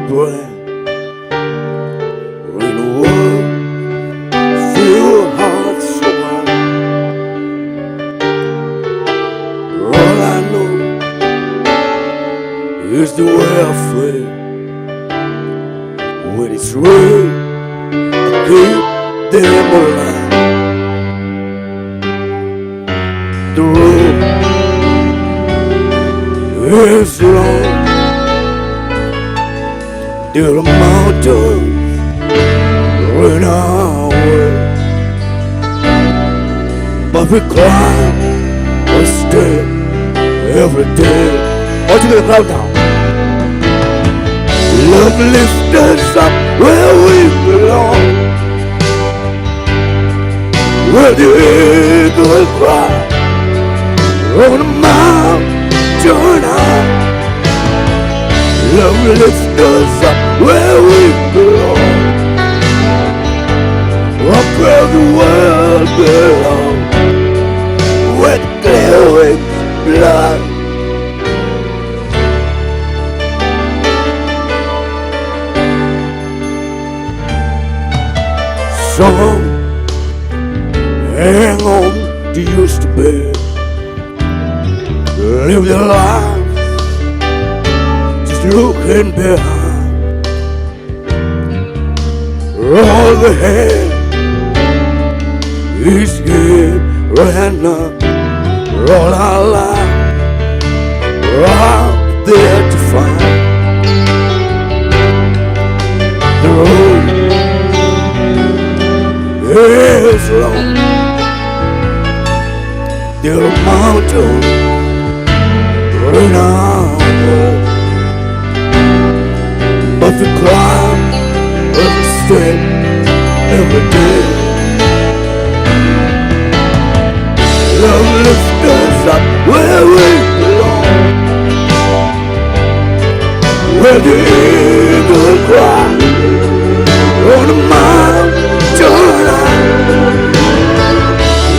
brain. In the world, feel heart so high. All I know is the way I feel. When it's real, I keep them alive. The road is long. There are mountains in our way, but we climb a step every day. All together, cloud down. Love lifts us up where we belong, where the eagle cry on the mountain high. Love lifts us up where we belong, up where the world belongs, where the clear winds blow. Some hang on to used to be, live their lives just looking behind. All the head is here and now. All our lives are out there to find. The road is long. There are mountains in our way, but we climb every step, every day. Love lifts us up where we belong, where the eagle cries on the mountain high.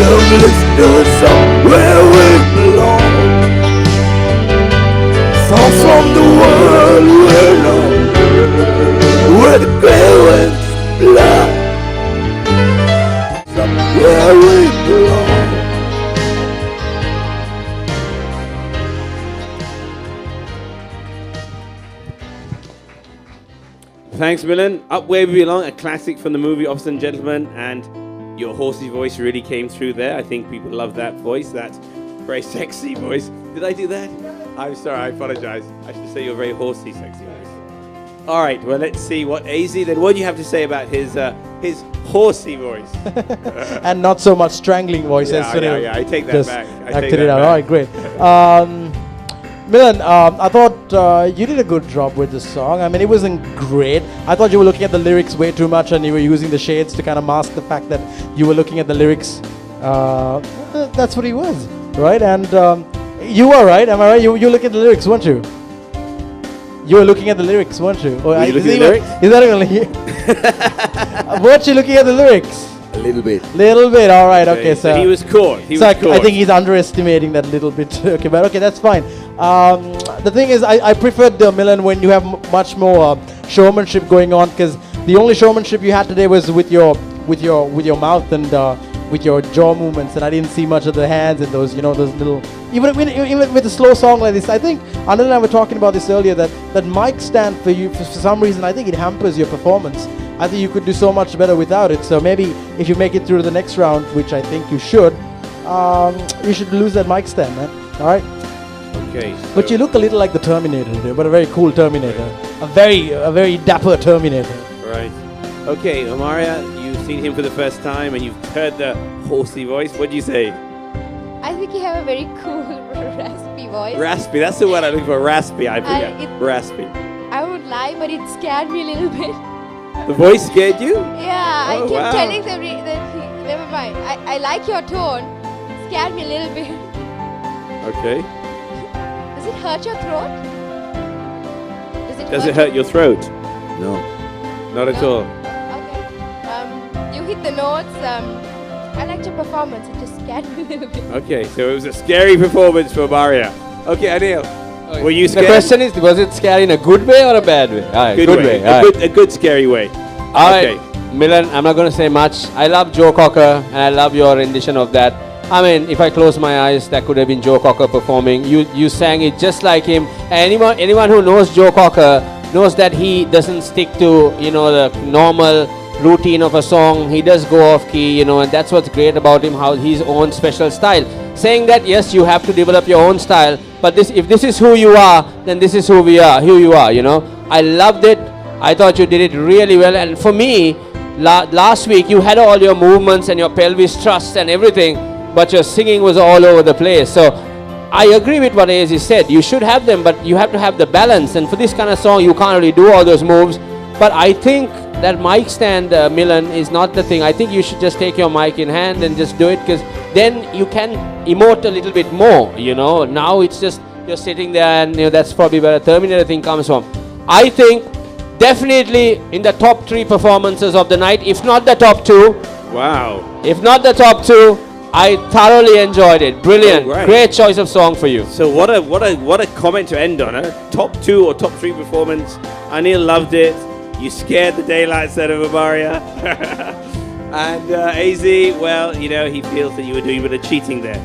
Love lifts us up where we belong, far from the world we know, where the grey winds blow. Where we belong. Thanks, Milan. Up Where We Belong, a classic from the movie Officer and Gentleman, and your horsey voice really came through there. I think people love that voice, that very sexy voice. Did I do that? I'm sorry, I apologize. I should say your very horsey, sexy voice. All right, well, let's see what AZ, then what do you have to say about his horsey voice? And not so much strangling voice as Sunil. Yeah, I take that just back. acted it out. All right, great. Milan, I thought you did a good job with this song. I mean, it wasn't great. I thought you were looking at the lyrics way too much and you were using the shades to kind of mask the fact that you were looking at the lyrics. That's what he was, right? And you were right, am I right? You look at the lyrics, weren't you? You were looking at the lyrics, weren't you? Were you looking at the lyrics? Is that only weren't you looking at the lyrics? A little bit. Little bit, all right, okay. So he was caught. I think he's underestimating that little bit. Okay, but okay, that's fine. The thing is, I preferred Milan when you have much more showmanship going on, because the only showmanship you had today was with your mouth and with your jaw movements, and I didn't see much of the hands and those those little. Even with a slow song like this, I think Anand and I were talking about this earlier, that mic stand for you for some reason I think it hampers your performance. I think you could do so much better without it. So maybe if you make it through to the next round, which I think you should lose that mic stand, man. All right. Okay. But you look a little like the Terminator today, but a very cool Terminator, a very dapper Terminator. Right. Okay, Amaria, you've seen him for the first time and you've heard the horsey voice. What do you say? I think you have a very cool raspy voice. Raspy. That's the word I'm looking for. Raspy. I forget. Raspy. I won't lie, but it scared me a little bit. The voice scared you? Yeah, Oh, I kept wow. telling them never mind. I like your tone. Scared me a little bit. Okay. Does it hurt your throat? Does it hurt your throat? No. Not at all. Okay. You hit the notes. I liked your performance. It just scared me a little bit. Okay, so it was a scary performance for Maria. Okay, Anil. Were you The scared? question is, was it scary in a good way or a bad way? All right, good way. All right. A good scary way. All right, Milan, I'm not going to say much. I love Joe Cocker, and I love your rendition of that. I mean, if I close my eyes, that could have been Joe Cocker performing. You sang it just like him. And anyone who knows Joe Cocker knows that he doesn't stick to, the normal routine of a song. He does go off key, and that's what's great about him, how his own special style. Saying that, yes, you have to develop your own style, but if this is who you are, then this is who you are, I loved it. I thought you did it really well. And for me, last week, you had all your movements and your pelvis thrust and everything, but your singing was all over the place. So I agree with what AZ said. You should have them, but you have to have the balance. And for this kind of song, you can't really do all those moves. But I think that mic stand, Milan, is not the thing. I think you should just take your mic in hand and just do it, because then you can emote a little bit more, Now it's just you're sitting there, and that's probably where the Terminator thing comes from. I think definitely in the top 3 performances of the night, if not the top 2. Wow. If not the top 2, I thoroughly enjoyed it. Brilliant. Oh, right. Great choice of song for you. So what a comment to end on, huh? Top 2 or top 3 performance. Anil loved it. You scared the daylights out of Amaria. And AZ, well, he feels that you were doing a bit of cheating there.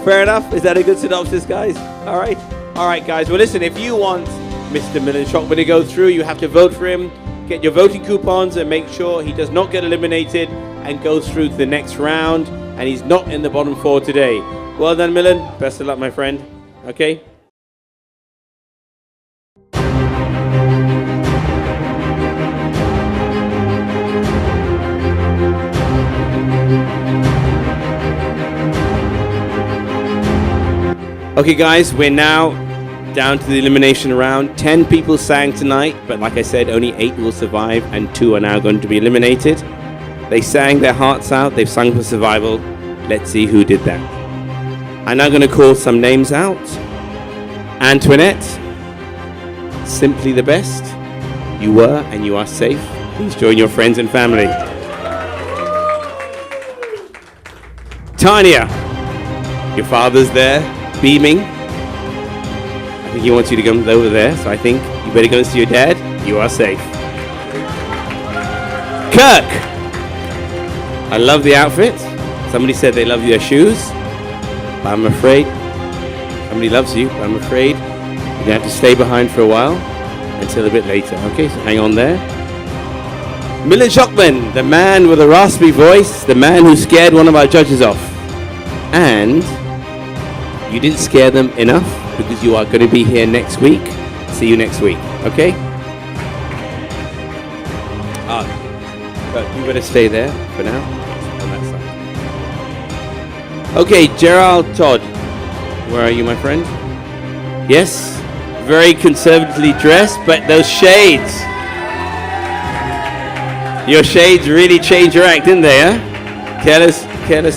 Fair enough. Is that a good synopsis, guys? All right, guys. Well, listen, if you want Mr. Milan Shockman to go through, you have to vote for him. Get your voting coupons and make sure he does not get eliminated and goes through to the next round. And he's not in the bottom 4 today. Well done, Milan. Best of luck, my friend. Okay? Okay, guys, we're now down to the elimination round. 10 people sang tonight, but like I said, only 8 will survive, and 2 are now going to be eliminated. They sang their hearts out. They've sung for survival. Let's see who did that. I'm now going to call some names out. Antoinette, simply the best. You were and you are safe. Please join your friends and family. Tanya, your father's there, beaming. I think he wants you to come over there, so I think you better go and see your dad. You are safe. Kirk, I love the outfit. Somebody said they love your shoes, but I'm afraid somebody loves you, but I'm afraid you're gonna have to stay behind for a while until a bit later. Okay, so hang on there. Milan Shockman, the man with a raspy voice, the man who scared one of our judges off. And you didn't scare them enough, because you are going to be here next week. See you next week, okay? But you better stay there for now. On that side. Okay, Gerald Todd. Where are you, my friend? Yes, very conservatively dressed, but those shades. Your shades really changed your act, didn't they, huh? Careless. No,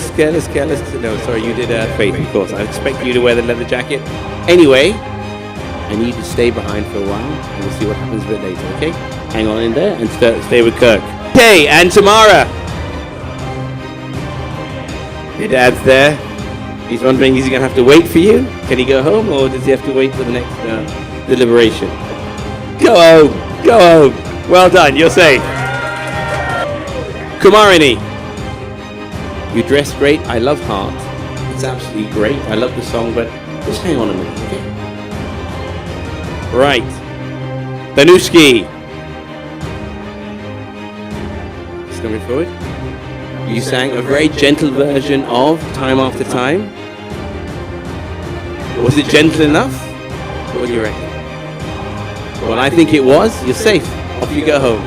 sorry, you did Faith, of course. I expect you to wear the leather jacket. Anyway, I need you to stay behind for a while, and we'll see what happens a bit later, okay? Hang on in there and stay with Kirk. Okay, and Tamara. Your dad's there. He's wondering, is he going to have to wait for you? Can he go home, or does he have to wait for the next deliberation? Go home. Well done, you're safe. Kumarini. You dress great. I love Heart. It's absolutely great. I love the song, but just hang on a minute, okay? Right. Danushki. Just coming forward. You sang a very gentle version of Time After Time. Was it gentle enough? What do you reckon? Well, I think it was. You're safe. Off you go home.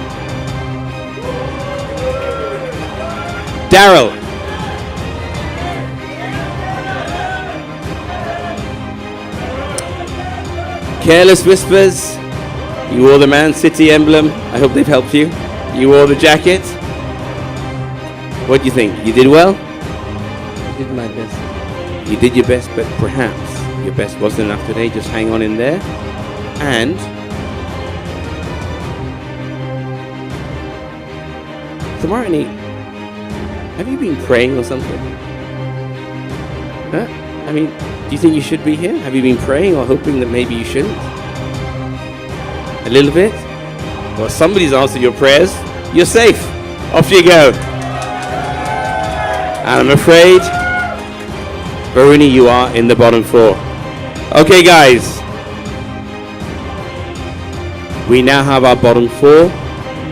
Daryl. Careless Whispers, you wore the Man City emblem. I hope they've helped you. You wore the jacket. What do you think? You did well? I did my best. You did your best, but perhaps your best wasn't enough today. Just hang on in there. And Tamarani, have you been praying or something? Huh? I mean, do you think you should be here? Have you been praying or hoping that maybe you shouldn't? A little bit? Well, somebody's answered your prayers. You're safe. Off you go. And I'm afraid, Varuni, you are in the bottom 4. Okay, guys. We now have our bottom 4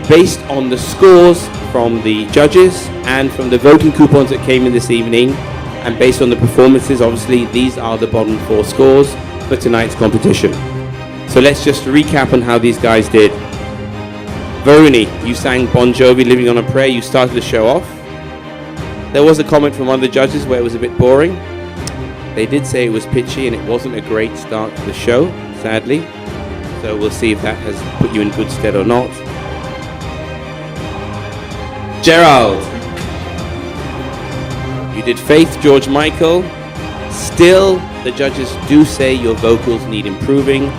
based on the scores from the judges and from the voting coupons that came in this evening, and based on the performances. Obviously, these are the bottom 4 scores for tonight's competition. So let's just recap on how these guys did. Varuni, you sang Bon Jovi, Living on a Prayer. You started the show off. There was a comment from one of the judges where it was a bit boring. They did say it was pitchy and it wasn't a great start to the show, sadly. So we'll see if that has put you in good stead or not. Gerald, you did Faith, George Michael. Still, the judges do say your vocals need improving.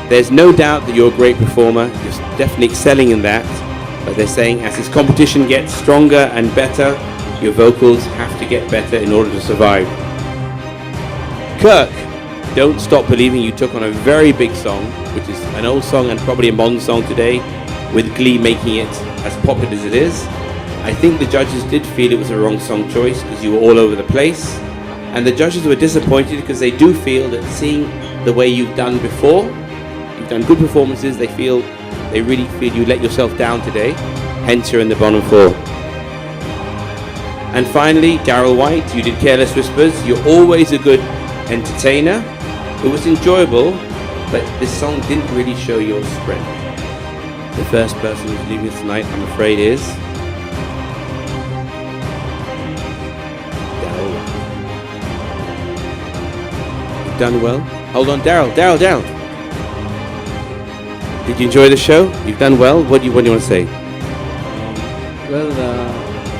There's no doubt that you're a great performer. You're definitely excelling in that. But they're saying as this competition gets stronger and better, your vocals have to get better in order to survive. Kirk, Don't Stop Believing, you took on a very big song, which is an old song and probably a modern song today, with Glee making it as popular as it is. I think the judges did feel it was a wrong song choice because you were all over the place. And the judges were disappointed because they do feel that seeing the way you've done before, you've done good performances, they really feel you let yourself down today, hence you're in the bottom 4. And finally, Daryl White, you did Careless Whispers. You're always a good entertainer. It was enjoyable, but this song didn't really show your strength. The first person who's leaving us tonight, I'm afraid, is Daryl White. You've done well. Hold on, Daryl. Did you enjoy the show? You've done well. What do you want to say?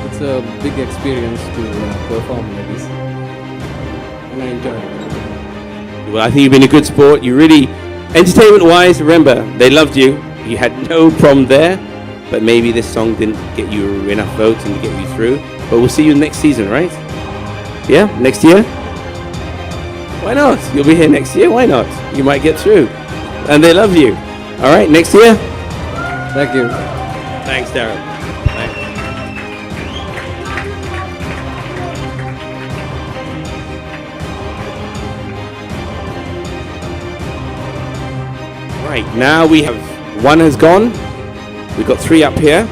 It's a big experience to perform like this, and I enjoy it. Well, I think you've been a good sport. You really, entertainment-wise, remember, they loved you. You had no problem there, but maybe this song didn't get you enough votes and get you through. But we'll see you next season, right? Yeah, next year? Why not? You'll be here next year. Why not? You might get through. And they love you. All right, next year? Thank you. Thanks, Darren. Thanks. Right, now we have one has gone. We've got 3 up here.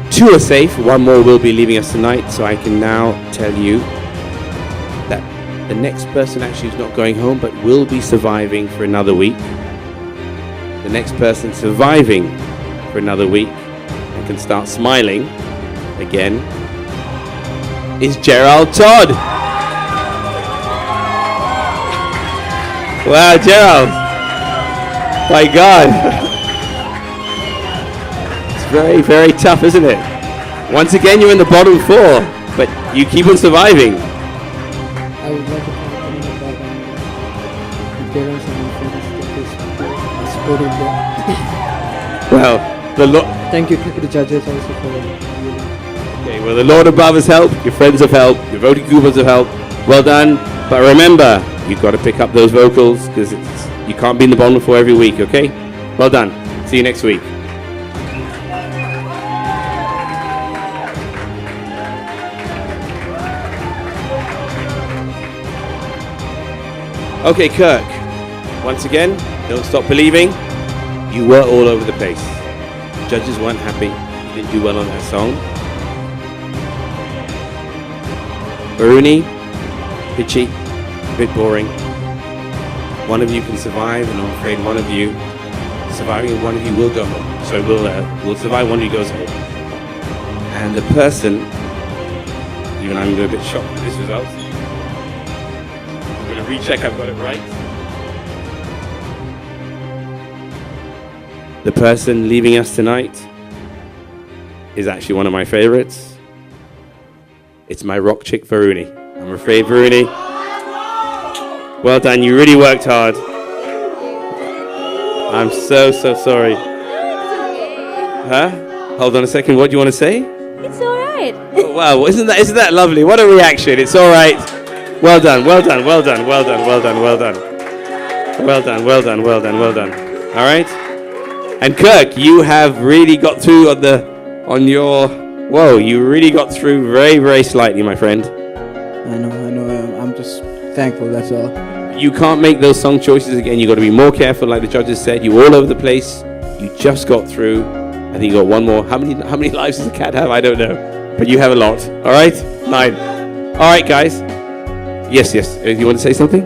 2 are safe. 1 more will be leaving us tonight. So I can now tell you that the next person actually is not going home, but will be surviving for another week. The next person surviving for another week and can start smiling again is Gerald Todd. Wow, Gerald. My God. It's very, very tough, isn't it? Once again, you're in the bottom 4, but you keep on surviving. I would like to thank everyone and my parents and my friends that supported them. Well, the Lord. Thank you to the judges also for Okay, well, the Lord above has helped, your friends have helped, your voting coupons have helped. Well done. But remember, you've got to pick up those vocals because you can't be in the bottom 4 every week, okay? Well done. See you next week. Okay, Kirk. Once again, Don't Stop Believing. You were all over the place. Judges weren't happy. You didn't do well on that song. Varuni, pitchy, a bit boring. One of you can survive, and I'm afraid one of you surviving, and one of you will go home. So we'll survive. One of you goes home. And the person, even I'm a bit shocked with this result. I'm going to recheck I've got it right. The person leaving us tonight is actually one of my favorites. It's my rock chick, Varuni. I'm afraid, Varuni. Well done, you really worked hard. I'm so sorry. Huh? Hold on a second, what do you want to say? It's alright. Oh, wow, isn't that lovely? What a reaction. It's all right. Well done, well done, well done, well done, well done, well done. Well done, well done, well done, well done. All right. And Kirk, you have really got through you really got through very, very slightly, my friend. I know. I'm just thankful, that's all. You can't make those song choices again. You got to be more careful, like the judges said. You're all over the place. You just got through. I think you got one more. How many lives does a cat have? I don't know. But you have a lot. All right? 9. All right, guys. Yes. You want to say something?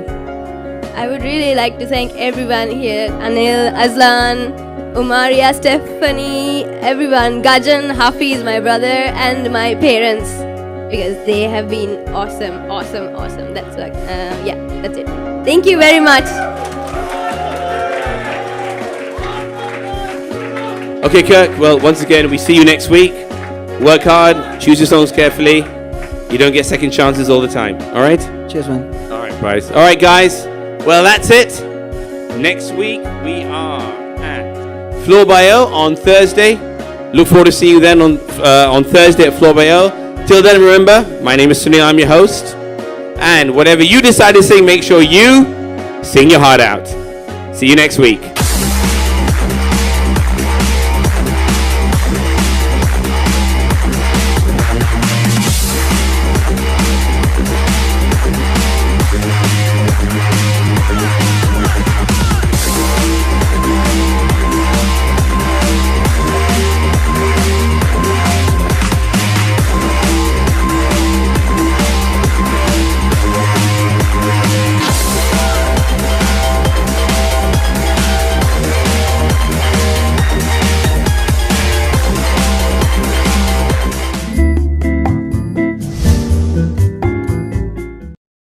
I would really like to thank everyone here. Anil, Azlan, Umaria, Stephanie, everyone. Gajan, Hafiz, my brother, and my parents. Because they have been awesome. That's that's it. Thank you very much. Okay, Kirk. Well, once again, we see you next week. Work hard. Choose your songs carefully. You don't get second chances all the time. All right? Cheers, man. All right, guys. All right, guys. Well, that's it. Next week, we are at Floor by O on Thursday. Look forward to seeing you then on Thursday at Floor by O. Till then, remember, my name is Sunil. I'm your host. And whatever you decide to sing, make sure you sing your heart out. See you next week.